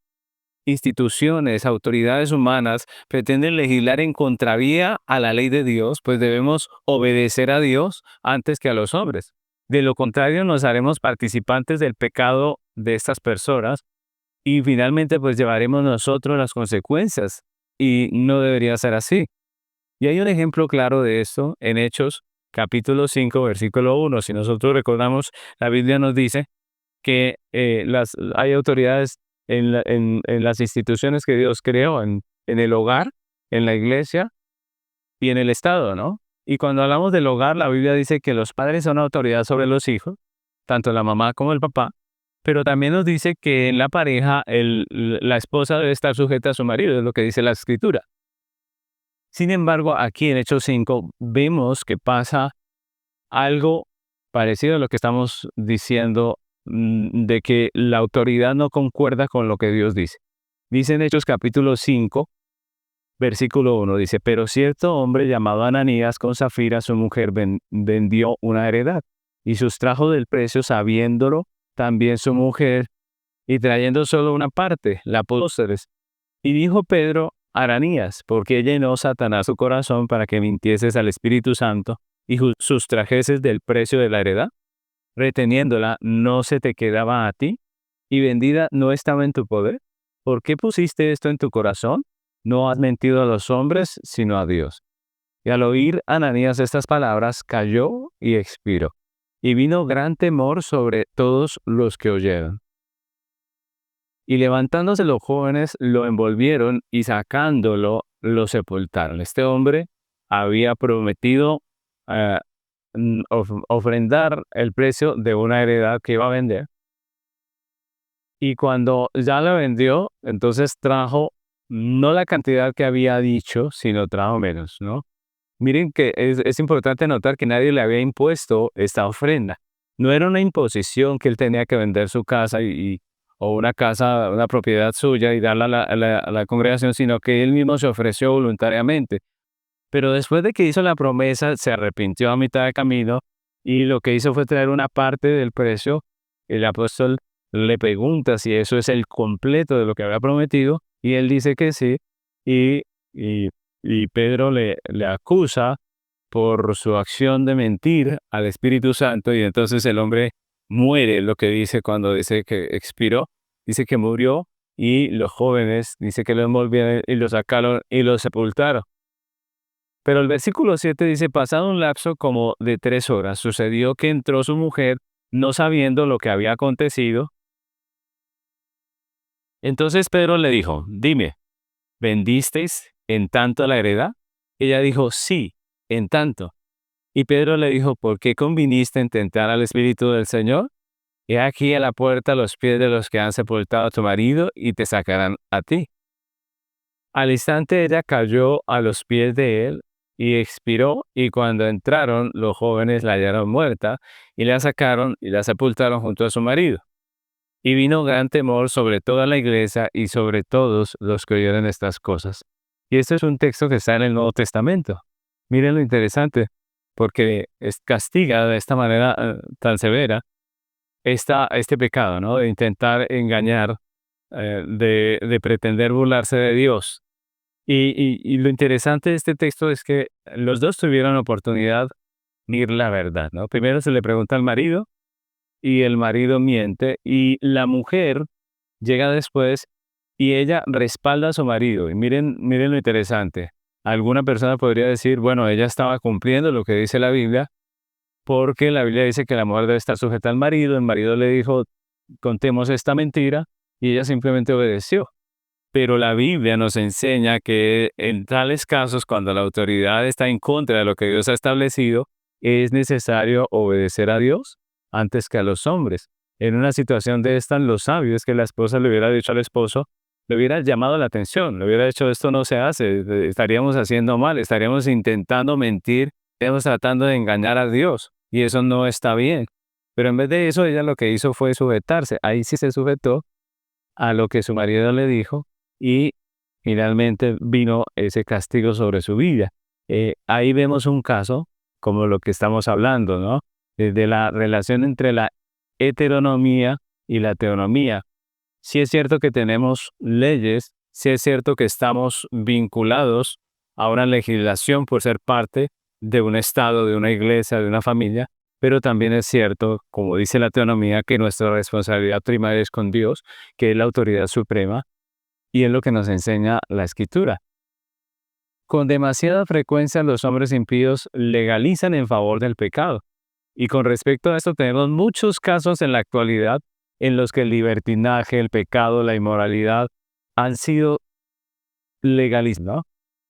instituciones, autoridades humanas pretenden legislar en contravía a la ley de Dios, pues debemos obedecer a Dios antes que a los hombres. De lo contrario, nos haremos participantes del pecado de estas personas y finalmente pues llevaremos nosotros las consecuencias. Y no debería ser así. Y hay un ejemplo claro de esto en Hechos, capítulo 5, versículo 1. Si nosotros recordamos, la Biblia nos dice que hay autoridades en las instituciones que Dios creó, en el hogar, en la iglesia y en el Estado, ¿no? Y cuando hablamos del hogar, la Biblia dice que los padres son autoridad sobre los hijos, tanto la mamá como el papá, pero también nos dice que en la pareja la esposa debe estar sujeta a su marido, es lo que dice la Escritura. Sin embargo, aquí en Hechos 5 vemos que pasa algo parecido a lo que estamos diciendo, de que la autoridad no concuerda con lo que Dios dice. Dice en Hechos capítulo 5, versículo 1, dice, pero cierto hombre llamado Ananías con Zafira, su mujer, vendió una heredad y sustrajo del precio, sabiéndolo también su mujer, y trayendo solo una parte, la pósteres. Y dijo Pedro a Ananías, ¿por qué llenó Satanás su corazón para que mintieses al Espíritu Santo y sustrajeses del precio de la heredad? Reteniéndola, ¿no se te quedaba a ti? ¿Y vendida no estaba en tu poder? ¿Por qué pusiste esto en tu corazón? No has mentido a los hombres, sino a Dios. Y al oír Ananías estas palabras, cayó y expiró. Y vino gran temor sobre todos los que oyeron. Y levantándose los jóvenes, lo envolvieron y sacándolo, lo sepultaron. Este hombre había prometido ofrendar el precio de una heredad que iba a vender. Y cuando ya la vendió, entonces trajo no la cantidad que había dicho, sino trajo menos, ¿no? Miren que es importante notar que nadie le había impuesto esta ofrenda. No era una imposición que él tenía que vender su casa o una casa, una propiedad suya y darla a la congregación, sino que él mismo se ofreció voluntariamente. Pero después de que hizo la promesa, se arrepintió a mitad de camino y lo que hizo fue traer una parte del precio. El apóstol le pregunta si eso es el completo de lo que había prometido y él dice que sí. Y, y, y Pedro le acusa por su acción de mentir al Espíritu Santo y entonces el hombre muere, lo que dice cuando dice que expiró, dice que murió y los jóvenes, dice que lo envolvieron y lo sacaron y lo sepultaron. Pero el versículo 7 dice, pasado un lapso como de 3 horas, sucedió que entró su mujer, no sabiendo lo que había acontecido. Entonces Pedro le dijo, dime, ¿vendisteis en tanto la heredad? Ella dijo, sí, en tanto. Y Pedro le dijo, ¿por qué conviniste en tentar al Espíritu del Señor? He aquí a la puerta los pies de los que han sepultado a tu marido y te sacarán a ti. Al instante ella cayó a los pies de él y expiró, y cuando entraron los jóvenes la hallaron muerta y la sacaron y la sepultaron junto a su marido. Y vino gran temor sobre toda la iglesia y sobre todos los que oyeron estas cosas. Y este es un texto que está en el Nuevo Testamento. Miren lo interesante, porque castiga de esta manera tan severa este pecado, ¿no? De intentar engañar, de pretender burlarse de Dios. Y lo interesante de este texto es que los dos tuvieron oportunidad de decir la verdad, ¿no? Primero se le pregunta al marido y el marido miente y la mujer llega después y ella respalda a su marido. Y miren lo interesante. Alguna persona podría decir, bueno, ella estaba cumpliendo lo que dice la Biblia porque la Biblia dice que la mujer debe estar sujeta al marido. El marido le dijo, contemos esta mentira y ella simplemente obedeció. Pero la Biblia nos enseña que en tales casos, cuando la autoridad está en contra de lo que Dios ha establecido, es necesario obedecer a Dios antes que a los hombres. En una situación de esta, lo sabio es que la esposa le hubiera dicho al esposo, le hubiera llamado la atención, le hubiera dicho, esto no se hace, estaríamos haciendo mal, estaríamos intentando mentir, estaríamos tratando de engañar a Dios, y eso no está bien. Pero en vez de eso, ella lo que hizo fue sujetarse. Ahí sí se sujetó a lo que su marido le dijo, y finalmente vino ese castigo sobre su vida. Ahí vemos un caso como lo que estamos hablando, ¿no? De la relación entre la heteronomía y la teonomía. Sí es cierto que tenemos leyes, sí es cierto que estamos vinculados a una legislación por ser parte de un estado, de una iglesia, de una familia, pero también es cierto, como dice la teonomía, que nuestra responsabilidad primaria es con Dios, que es la autoridad suprema, y es lo que nos enseña la Escritura. Con demasiada frecuencia los hombres impíos legalizan en favor del pecado. Y con respecto a esto tenemos muchos casos en la actualidad en los que el libertinaje, el pecado, la inmoralidad han sido legalizados, ¿no?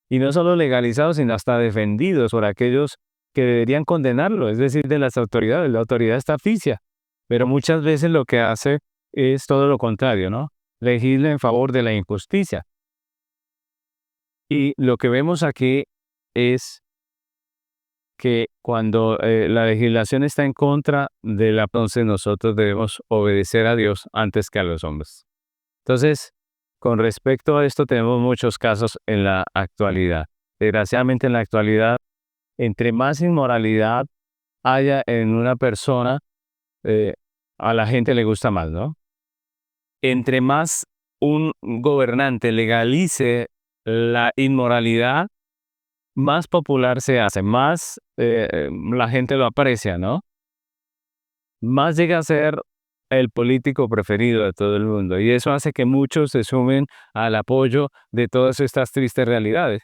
Y no solo legalizados, sino hasta defendidos por aquellos que deberían condenarlo, es decir, de las autoridades. La autoridad está ficticia, pero muchas veces lo que hace es todo lo contrario, ¿no? Legisla en favor de la injusticia. Y lo que vemos aquí es que cuando la legislación está en contra de la, entonces nosotros debemos obedecer a Dios antes que a los hombres. Entonces, con respecto a esto, tenemos muchos casos en la actualidad. Desgraciadamente, en la actualidad, entre más inmoralidad haya en una persona, eh, a la gente le gusta más, ¿no? Entre más un gobernante legalice la inmoralidad, más popular se hace, más la gente lo aprecia, ¿no? Más llega a ser el político preferido de todo el mundo. Y eso hace que muchos se sumen al apoyo de todas estas tristes realidades.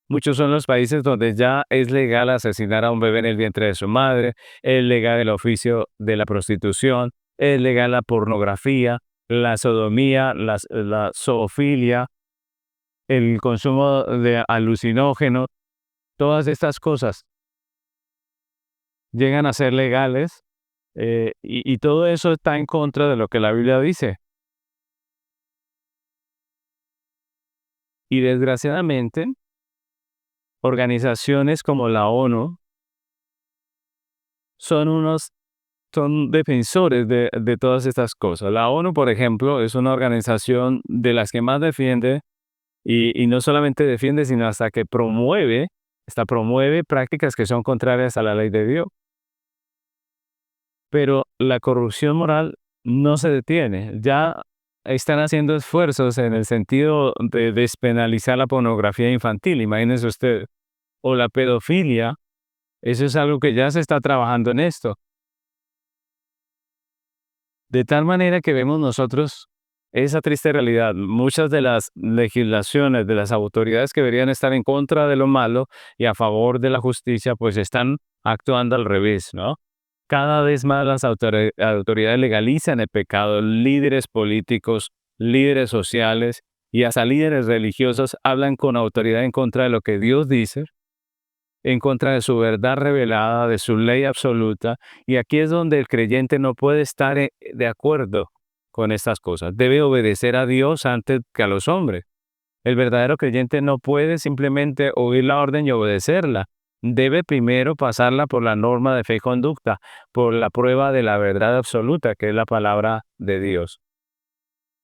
Muchos son los países donde ya es legal asesinar a un bebé en el vientre de su madre, es legal el oficio de la prostitución, es legal la pornografía, la sodomía, la zoofilia, el consumo de alucinógenos. Todas estas cosas llegan a ser legales, y todo eso está en contra de lo que la Biblia dice. Y desgraciadamente, organizaciones como la ONU son son defensores de todas estas cosas. La ONU, por ejemplo, es una organización de las que más defiende, y no solamente defiende, sino hasta que promueve prácticas que son contrarias a la ley de Dios. Pero la corrupción moral no se detiene. Ya están haciendo esfuerzos en el sentido de despenalizar la pornografía infantil, imagínense usted, o la pedofilia. Eso es algo que ya se está trabajando en esto. De tal manera que vemos nosotros esa triste realidad. Muchas de las legislaciones de las autoridades que deberían estar en contra de lo malo y a favor de la justicia, pues están actuando al revés, ¿no? Cada vez más las autoridades legalizan el pecado. Líderes políticos, líderes sociales y hasta líderes religiosos hablan con autoridad en contra de lo que Dios dice, en contra de su verdad revelada, de su ley absoluta. Y aquí es donde el creyente no puede estar de acuerdo con estas cosas. Debe obedecer a Dios antes que a los hombres. El verdadero creyente no puede simplemente oír la orden y obedecerla. Debe primero pasarla por la norma de fe y conducta, por la prueba de la verdad absoluta, que es la palabra de Dios.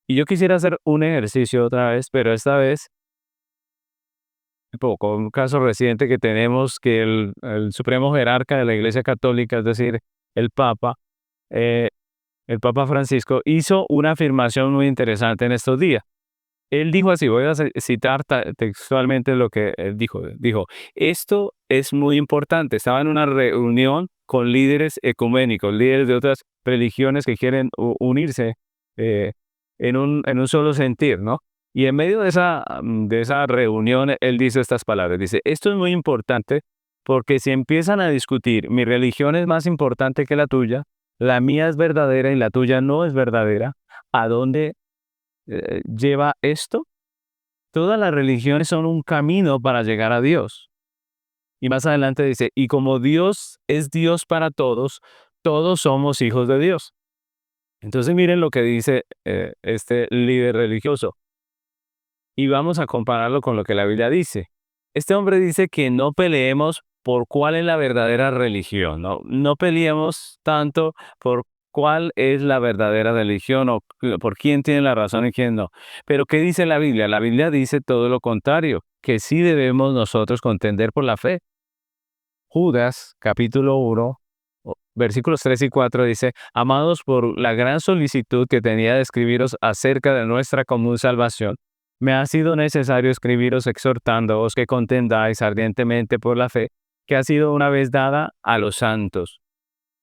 Y yo quisiera hacer un ejercicio otra vez, pero esta vez con un caso reciente que tenemos, que el supremo jerarca de la Iglesia Católica, es decir, el Papa, eh, el Papa Francisco, hizo una afirmación muy interesante en estos días. Él dijo así, voy a citar textualmente lo que él dijo. Dijo, esto es muy importante. Estaba en una reunión con líderes ecuménicos, líderes de otras religiones que quieren unirse, eh, en un solo sentir, ¿no? Y en medio de esa reunión, él dice estas palabras. Dice, esto es muy importante porque si empiezan a discutir, mi religión es más importante que la tuya, la mía es verdadera y la tuya no es verdadera, ¿a dónde lleva esto? Todas las religiones son un camino para llegar a Dios. Y más adelante dice, y como Dios es Dios para todos, todos somos hijos de Dios. Entonces miren lo que dice este líder religioso. Y vamos a compararlo con lo que la Biblia dice. Este hombre dice que no peleemos por cuál es la verdadera religión, ¿no? No peleemos tanto por cuál es la verdadera religión o por quién tiene la razón y quién no. Pero ¿qué dice la Biblia? La Biblia dice todo lo contrario, que sí debemos nosotros contender por la fe. Judas, capítulo 1, versículos 3 y 4 dice, amados, por la gran solicitud que tenía de escribiros acerca de nuestra común salvación, me ha sido necesario escribiros exhortándoos que contendáis ardientemente por la fe que ha sido una vez dada a los santos.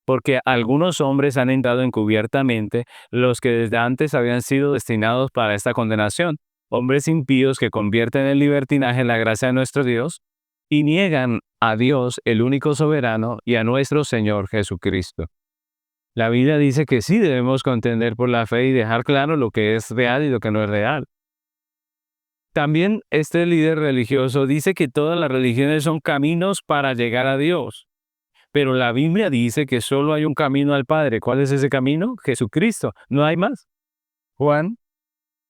Porque algunos hombres han entrado encubiertamente, los que desde antes habían sido destinados para esta condenación, hombres impíos que convierten en libertinaje la gracia de nuestro Dios y niegan a Dios, el único soberano, y a nuestro Señor Jesucristo. La Biblia dice que sí debemos contender por la fe y dejar claro lo que es real y lo que no es real. También este líder religioso dice que todas las religiones son caminos para llegar a Dios. Pero la Biblia dice que solo hay un camino al Padre. ¿Cuál es ese camino? Jesucristo. No hay más. Juan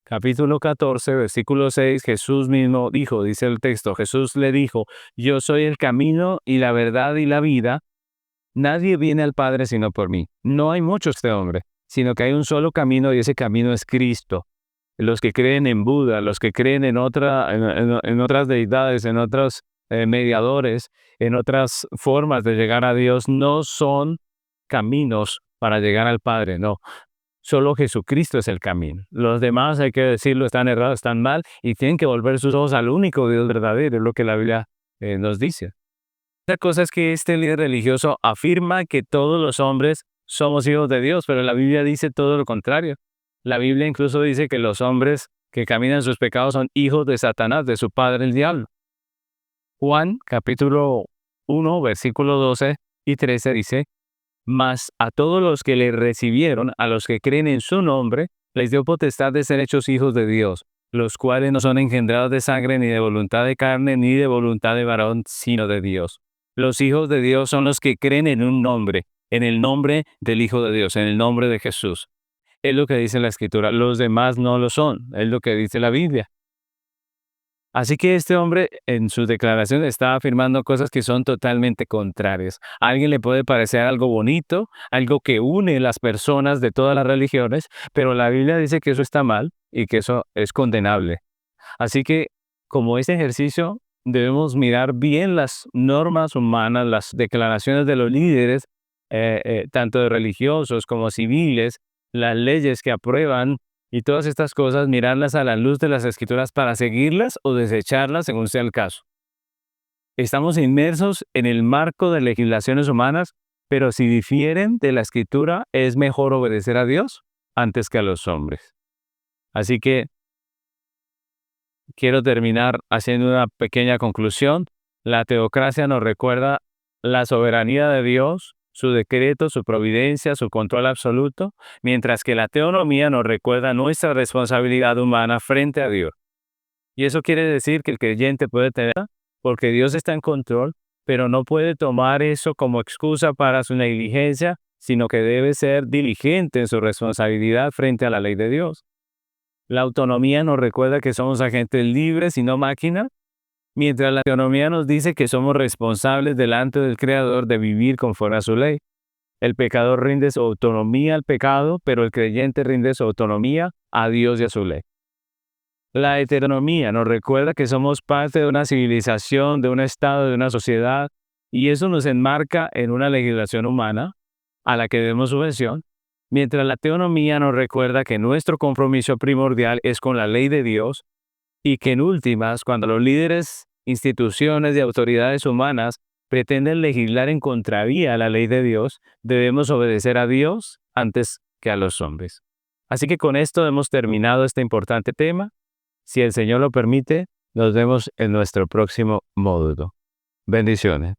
capítulo 14, versículo 6, Jesús mismo dijo, dice el texto, Jesús le dijo, yo soy el camino y la verdad y la vida. Nadie viene al Padre sino por mí. No hay mucho este hombre, sino que hay un solo camino y ese camino es Cristo. Los que creen en Buda, los que creen en otras deidades, en otros mediadores, en otras formas de llegar a Dios, no son caminos para llegar al Padre, no. Solo Jesucristo es el camino. Los demás, hay que decirlo, están errados, están mal y tienen que volver sus ojos al único Dios verdadero, es lo que la Biblia nos dice. Otra cosa es que este líder religioso afirma que todos los hombres somos hijos de Dios, pero la Biblia dice todo lo contrario. La Biblia incluso dice que los hombres que caminan en sus pecados son hijos de Satanás, de su padre el diablo. Juan capítulo 1, versículo 12 y 13 dice, mas a todos los que le recibieron, a los que creen en su nombre, les dio potestad de ser hechos hijos de Dios, los cuales no son engendrados de sangre, ni de voluntad de carne, ni de voluntad de varón, sino de Dios. Los hijos de Dios son los que creen en un nombre, en el nombre del Hijo de Dios, en el nombre de Jesús. Es lo que dice la Escritura. Los demás no lo son, es lo que dice la Biblia. Así que este hombre en sus declaraciones está afirmando cosas que son totalmente contrarias. A alguien le puede parecer algo bonito, algo que une las personas de todas las religiones, pero la Biblia dice que eso está mal y que eso es condenable. Así que, como este ejercicio, debemos mirar bien las normas humanas, las declaraciones de los líderes, tanto de religiosos como civiles, las leyes que aprueban y todas estas cosas, mirarlas a la luz de las Escrituras para seguirlas o desecharlas según sea el caso. Estamos inmersos en el marco de legislaciones humanas, pero si difieren de la Escritura, es mejor obedecer a Dios antes que a los hombres. Así que quiero terminar haciendo una pequeña conclusión. La teocracia nos recuerda la soberanía de Dios, su decreto, su providencia, su control absoluto, mientras que la teonomía nos recuerda nuestra responsabilidad humana frente a Dios. Y eso quiere decir que el creyente puede tener, porque Dios está en control, pero no puede tomar eso como excusa para su negligencia, sino que debe ser diligente en su responsabilidad frente a la ley de Dios. La autonomía nos recuerda que somos agentes libres y no máquinas, mientras la teonomía nos dice que somos responsables delante del Creador de vivir conforme a su ley. El pecador rinde su autonomía al pecado, pero el creyente rinde su autonomía a Dios y a su ley. La heteronomía nos recuerda que somos parte de una civilización, de un estado, de una sociedad, y eso nos enmarca en una legislación humana a la que debemos sujeción, mientras la teonomía nos recuerda que nuestro compromiso primordial es con la ley de Dios y que en últimas, cuando los líderes, instituciones y autoridades humanas pretenden legislar en contravía a la ley de Dios, debemos obedecer a Dios antes que a los hombres. Así que con esto hemos terminado este importante tema. Si el Señor lo permite, nos vemos en nuestro próximo módulo. Bendiciones.